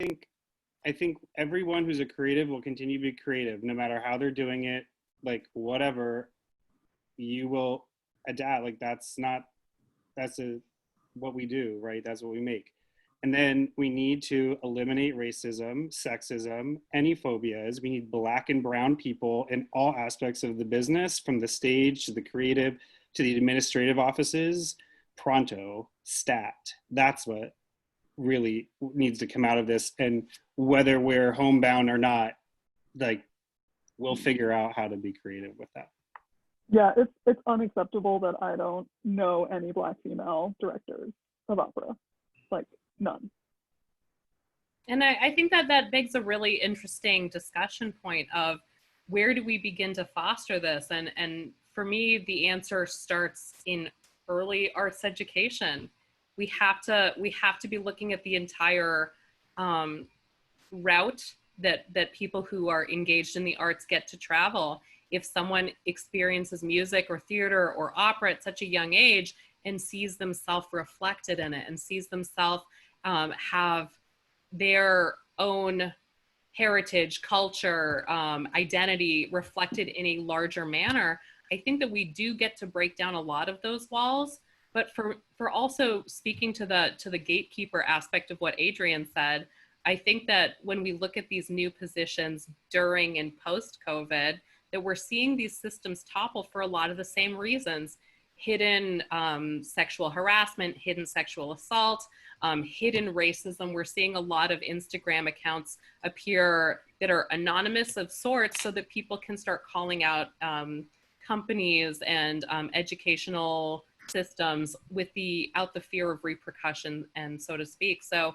I think everyone who's a creative will continue to be creative, no matter how they're doing it. Like whatever, you will adapt. Like that's what we do, right? That's what we make. And then we need to eliminate racism, sexism, any phobias. We need Black and brown people in all aspects of the business, from the stage to the creative to the administrative offices. Pronto, stat. That's what really needs to come out of this. And whether we're homebound or not, like, we'll figure out how to be creative with that. Yeah, it's unacceptable that I don't know any Black female directors of opera, like none. And I think that begs a really interesting discussion point of where do we begin to foster this? And for me, the answer starts in early arts education. We have to be looking at the entire route that people who are engaged in the arts get to travel. If someone experiences music or theater or opera at such a young age and sees themselves reflected in it and sees themselves have their own heritage, culture, identity reflected in a larger manner, I think that we do get to break down a lot of those walls. But for also speaking to the gatekeeper aspect of what Adrienne said, I think that when we look at these new positions during and post-COVID, that we're seeing these systems topple for a lot of the same reasons. Hidden sexual harassment, hidden sexual assault, hidden racism. We're seeing a lot of Instagram accounts appear that are anonymous of sorts so that people can start calling out companies and educational systems without the fear of repercussion, and so to speak. So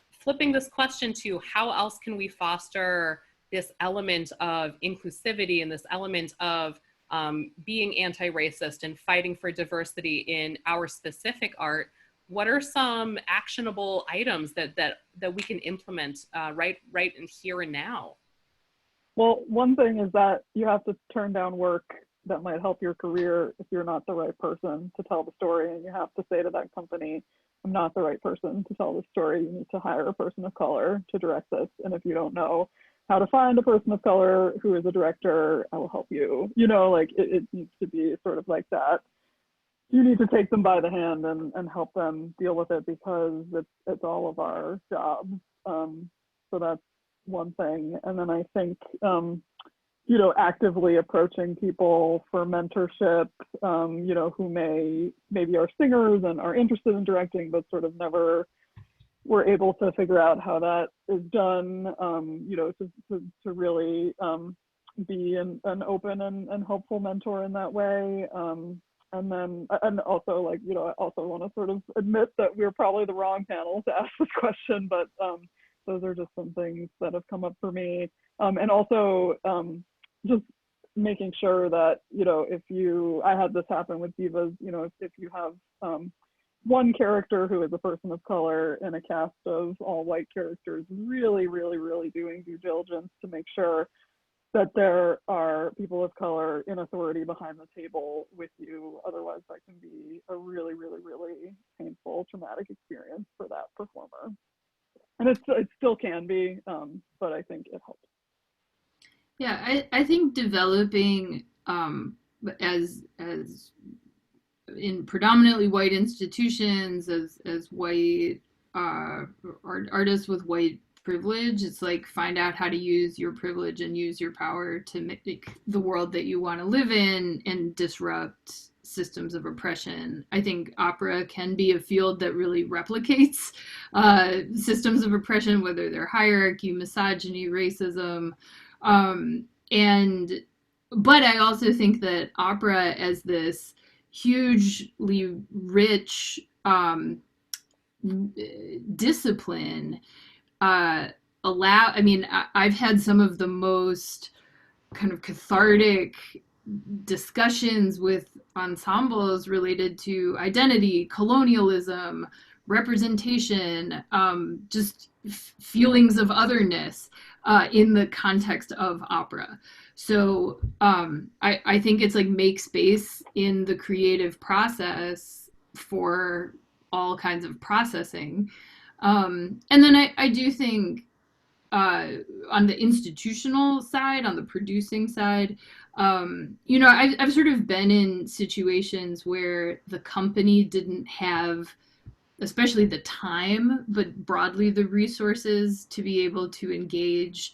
flipping this question to how else can we foster this element of inclusivity and this element of being anti-racist and fighting for diversity in our specific art, what are some actionable items that we can implement right in here and now? Well, one thing is that you have to turn down work that might help your career if you're not the right person to tell the story, and you have to say to that company, I'm not the right person to tell the story. You need to hire a person of color to direct this, and if you don't know how to find a person of color who is a director, I will help you. You know, like it needs to be sort of like that. You need to take them by the hand and help them deal with it, because it's all of our jobs. So that's one thing. And then I think, you know, actively approaching people for mentorship, you know, who maybe are singers and are interested in directing, but sort of never were able to figure out how that is done, you know, to really be an open and helpful mentor in that way. And also, like, you know, I also want to sort of admit that we're probably the wrong panel to ask this question, but those are just some things that have come up for me. And also just making sure that, you know, I had this happen with Divas, you know, if you have one character who is a person of color in a cast of all white characters, really, really, really doing due diligence to make sure that there are people of color in authority behind the table with you. Otherwise, that can be a really, really, really painful, traumatic experience for that performer. And it still can be, but I think it helps. Yeah, I think developing as in predominantly white institutions, as white artists with white privilege, it's like find out how to use your privilege and use your power to make the world that you want to live in and disrupt systems of oppression. I think opera can be a field that really replicates systems of oppression, whether they're hierarchy, misogyny, racism. But I also think that opera as this hugely rich discipline I've had some of the most kind of cathartic discussions with ensembles related to identity, colonialism, representation, just feelings of otherness in the context of opera. So I think it's like make space in the creative process for all kinds of processing. And then I do think on the institutional side, on the producing side, you know, I've sort of been in situations where the company didn't have, especially the time, but broadly the resources to be able to engage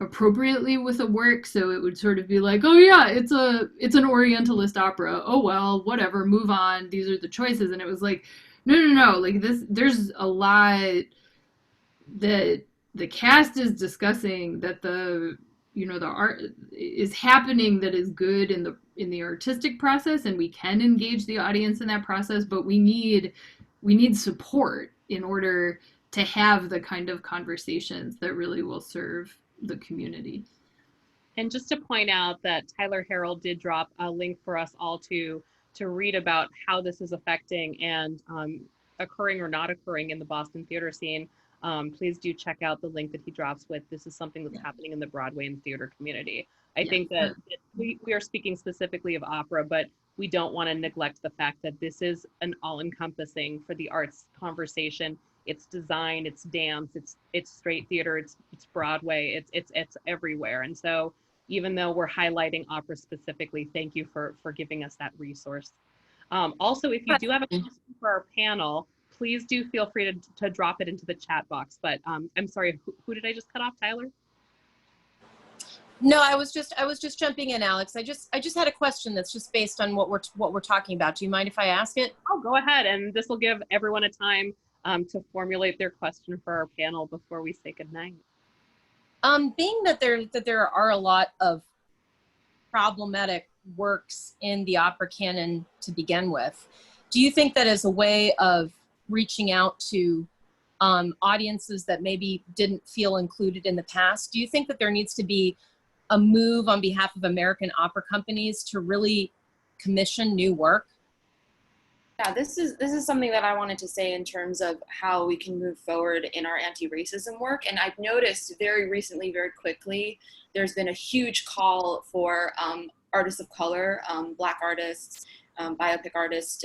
appropriately with a work. So it would sort of be like, oh yeah, it's an Orientalist opera. Oh well, whatever, move on. These are the choices. And it was like, no. Like this, there's a lot that the cast is discussing, that the, you know, the art is happening, that is good in the artistic process, and we can engage the audience in that process, but we need support in order to have the kind of conversations that really will serve the community. And just to point out that Tyler Harrell did drop a link for us all to read about how this is affecting and occurring or not occurring in the Boston theater scene. Please do check out the link that he drops with. This is something that's happening in the Broadway and theater community. I think that we are speaking specifically of opera, but we don't want to neglect the fact that this is an all-encompassing for the arts conversation. It's design, it's dance, it's straight theater, it's Broadway, it's everywhere. And so even though we're highlighting opera specifically, thank you for giving us that resource. Also, if you do have a question for our panel, please do feel free to drop it into the chat box. But I'm sorry, who did I just cut off, Tyler? No, I was just jumping in, Alex. I just had a question that's just based on what we're talking about. Do you mind if I ask it? Oh, go ahead, and this will give everyone a time to formulate their question for our panel before we say goodnight. Being that there are a lot of problematic works in the opera canon to begin with, do you think that as a way of reaching out to audiences that maybe didn't feel included in the past, do you think that there needs to be a move on behalf of American opera companies to really commission new work? Yeah, this is something that I wanted to say in terms of how we can move forward in our anti-racism work. And I've noticed very recently, very quickly, there's been a huge call for artists of color, Black artists, biopic artists,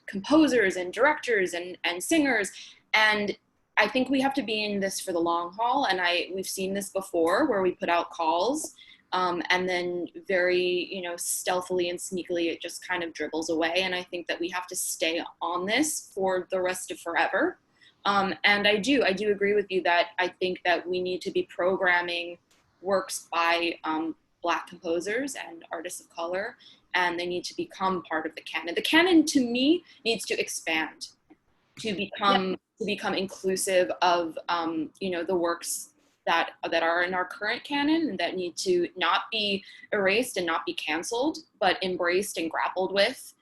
composers and directors and singers. And I think we have to be in this for the long haul. And we've seen this before where we put out calls and then very, you know, stealthily and sneakily, it just kind of dribbles away. And I think that we have to stay on this for the rest of forever. And I do agree with you that I think that we need to be programming works by Black composers and artists of color, and they need to become part of the canon. The canon, to me, needs to expand to become inclusive of you know, the works that are in our current canon and that need to not be erased and not be canceled, but embraced and grappled with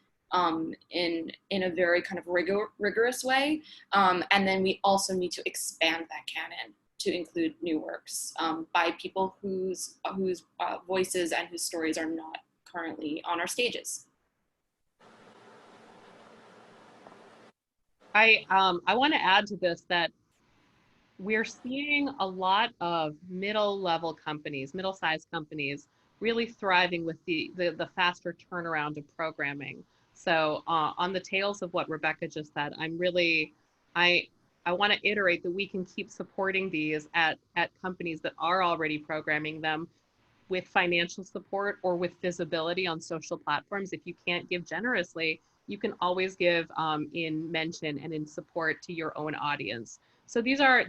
in a very kind of rigorous way. And then we also need to expand that canon to include new works by people whose voices and whose stories are not currently on our stages. I want to add to this that we're seeing a lot of middle-sized companies really thriving with the faster turnaround of programming. So on the tails of what Rebecca just said, I want to iterate that we can keep supporting these at companies that are already programming them with financial support or with visibility on social platforms. If you can't give generously, you can always give in mention and in support to your own audience. So these are,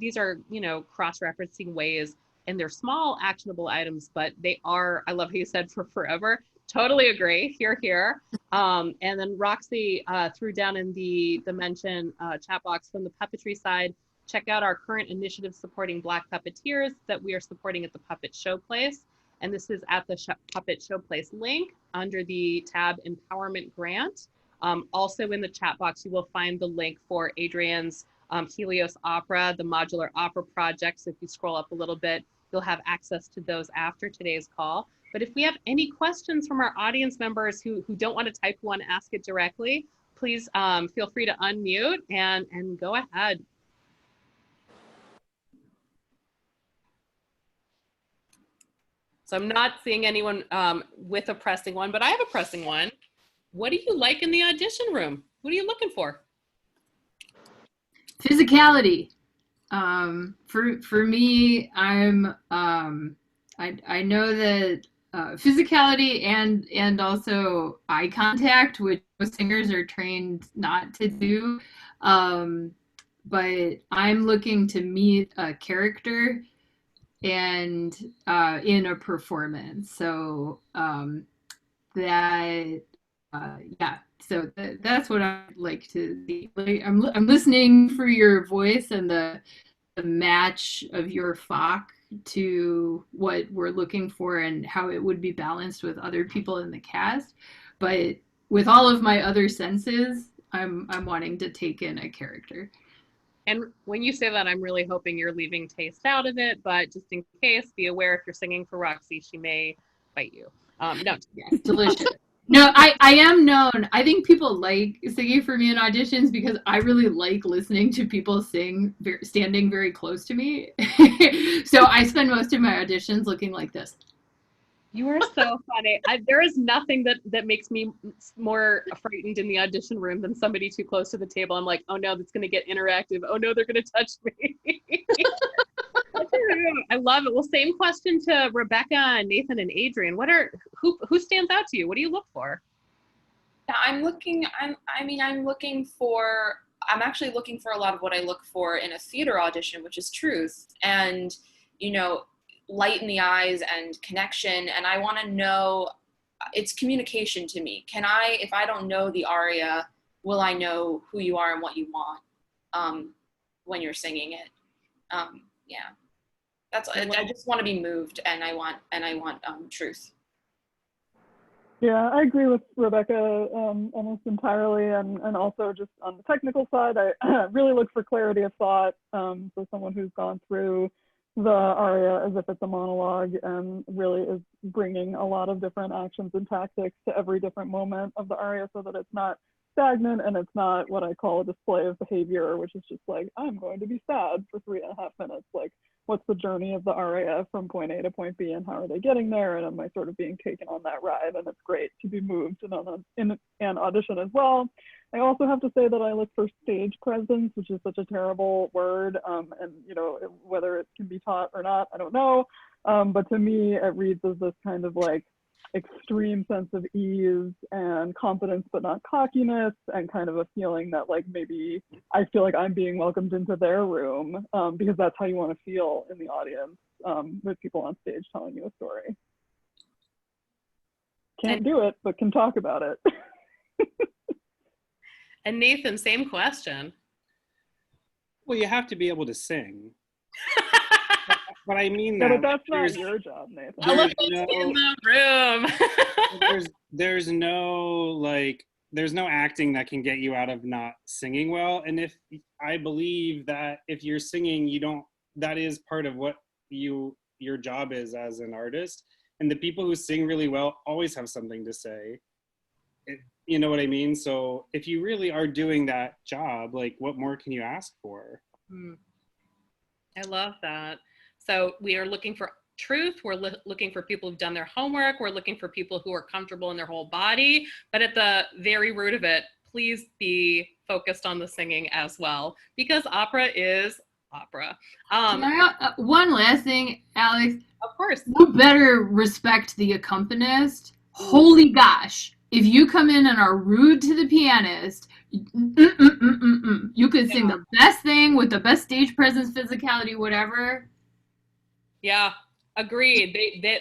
you know, cross-referencing ways, and they're small actionable items, but they are, I love how you said for forever. Totally agree, here. And then Roxy threw down in the mention chat box from the puppetry side, check out our current initiative supporting Black puppeteers that we are supporting at the Puppet Showplace. And this is at the Puppet Showplace link under the tab Empowerment Grant. Also in the chat box, you will find the link for Adrienne's Helios Opera, the modular opera projects. If you scroll up a little bit, you'll have access to those after today's call. But if we have any questions from our audience members who don't want to type one, ask it directly, please feel free to unmute and go ahead. So I'm not seeing anyone with a pressing one, but I have a pressing one. What do you like in the audition room? What are you looking for? Physicality. For me, I know that physicality and also eye contact, which most singers are trained not to do. But I'm looking to meet a character and in a performance. So that yeah. So that's what I'd like to see. Like, I'm listening for your voice and the match of your FOC to what we're looking for and how it would be balanced with other people in the cast. But with all of my other senses, I'm wanting to take in a character. And when you say that, I'm really hoping you're leaving taste out of it, but just in case, be aware if you're singing for Roxy, she may bite you. No. Yes, delicious. No, I am known. I think people like singing for me in auditions because I really like listening to people sing standing very close to me. So I spend most of my auditions looking like this. You are so funny. There is nothing that makes me more frightened in the audition room than somebody too close to the table. I'm like, oh no, that's going to get interactive. Oh no, they're going to touch me. I love it. Well, same question to Rebecca and Nathan and Adrienne. Who stands out to you? What do you look for? Yeah, I'm actually looking for a lot of what I look for in a theater audition, which is truth and, light in the eyes and connection. And I want to know, it's communication to me. If I don't know the aria, will I know who you are and what you want when you're singing it? Yeah. I just want to be moved, and I want truth. Yeah, I agree with Rebecca almost entirely, and also just on the technical side, I really look for clarity of thought. So someone who's gone through the aria as if it's a monologue and really is bringing a lot of different actions and tactics to every different moment of the aria, so that it's not stagnant and it's not what I call a display of behavior, which is just like, I'm going to be sad for 3.5 minutes. Like, what's the journey of the aria from point A to point B, and how are they getting there? And am I sort of being taken on that ride? And it's great to be moved in an audition as well. I also have to say that I look for stage presence, which is such a terrible word. And whether it can be taught or not, I don't know. But to me, it reads as this kind of like extreme sense of ease and confidence, but not cockiness, and kind of a feeling that like maybe I feel like I'm being welcomed into their room, because that's how you want to feel in the audience, with people on stage telling you a story. Can't do it, but can talk about it. And Nathan, same question. Well, you have to be able to sing. But I mean Yeah, that. but that's not your job, Nathan. Elephant in the room. there's no acting that can get you out of not singing well. And if I believe that if you're singing, that is part of what your job is as an artist. And the people who sing really well always have something to say. You know what I mean? So if you really are doing that job, like, what more can you ask for? I love that. So we are looking for truth. We're looking for people who've done their homework. We're looking for people who are comfortable in their whole body. But at the very root of it, please be focused on the singing as well, because opera is opera. One last thing, Alex. Of course. You better respect the accompanist. Holy gosh. If you come in and are rude to the pianist, you could sing the best thing with the best stage presence, physicality, whatever. Yeah, agreed.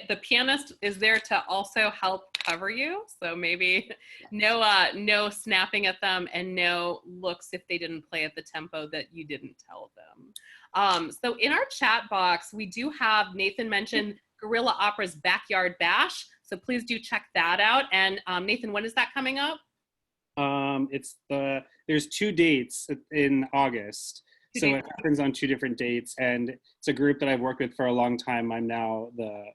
The pianist is there to also help cover you. So maybe no snapping at them and no looks if they didn't play at the tempo that you didn't tell them. So in our chat box, we do have Nathan mentioned Guerrilla Opera's Backyard Bash. So please do check that out. And Nathan, when is that coming up? There's 2 dates in August. So it happens on 2 different dates, and it's a group that I've worked with for a long time. I'm now the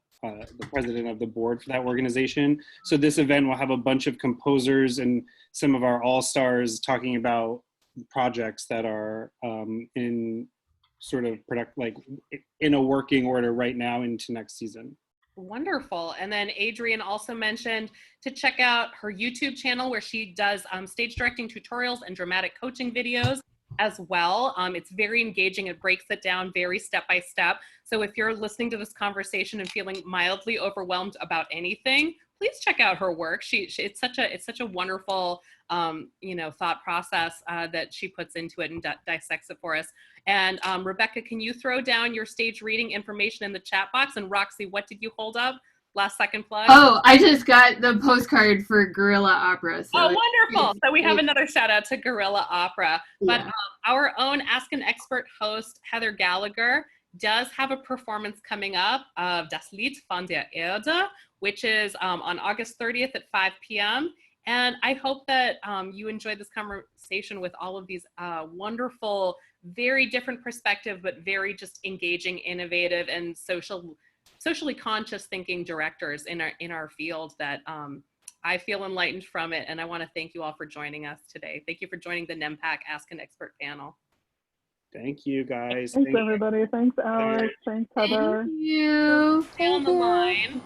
president of the board for that organization. So this event will have a bunch of composers and some of our all-stars talking about projects that are in sort of in a working order right now into next season. Wonderful. And then Adrienne also mentioned to check out her YouTube channel where she does stage directing tutorials and dramatic coaching videos. as well. It's very engaging. It breaks it down very step by step. So if you're listening to this conversation and feeling mildly overwhelmed about anything, please check out her work. It's such a wonderful thought process that she puts into it and dissects it for us. And Rebecca, can you throw down your stage reading information in the chat box? And Roxy, what did you hold up? Last second plug. Oh, I just got the postcard for Guerrilla Opera. So oh, wonderful. So we have another shout out to Guerrilla Opera. But Yeah. Our own Ask an Expert host, Heather Gallagher, does have a performance coming up of Das Lied von der Erde, which is on August 30th at 5 p.m. And I hope that you enjoyed this conversation with all of these wonderful, very different perspective, but very just engaging, innovative, and socially conscious thinking directors in our field that I feel enlightened from it. And I want to thank you all for joining us today. Thank you for joining the NEMPAC Ask an Expert panel. Thank you, guys. Thanks, everybody. Thanks, Alex. Thanks, Heather. Thank you. Stay on the line.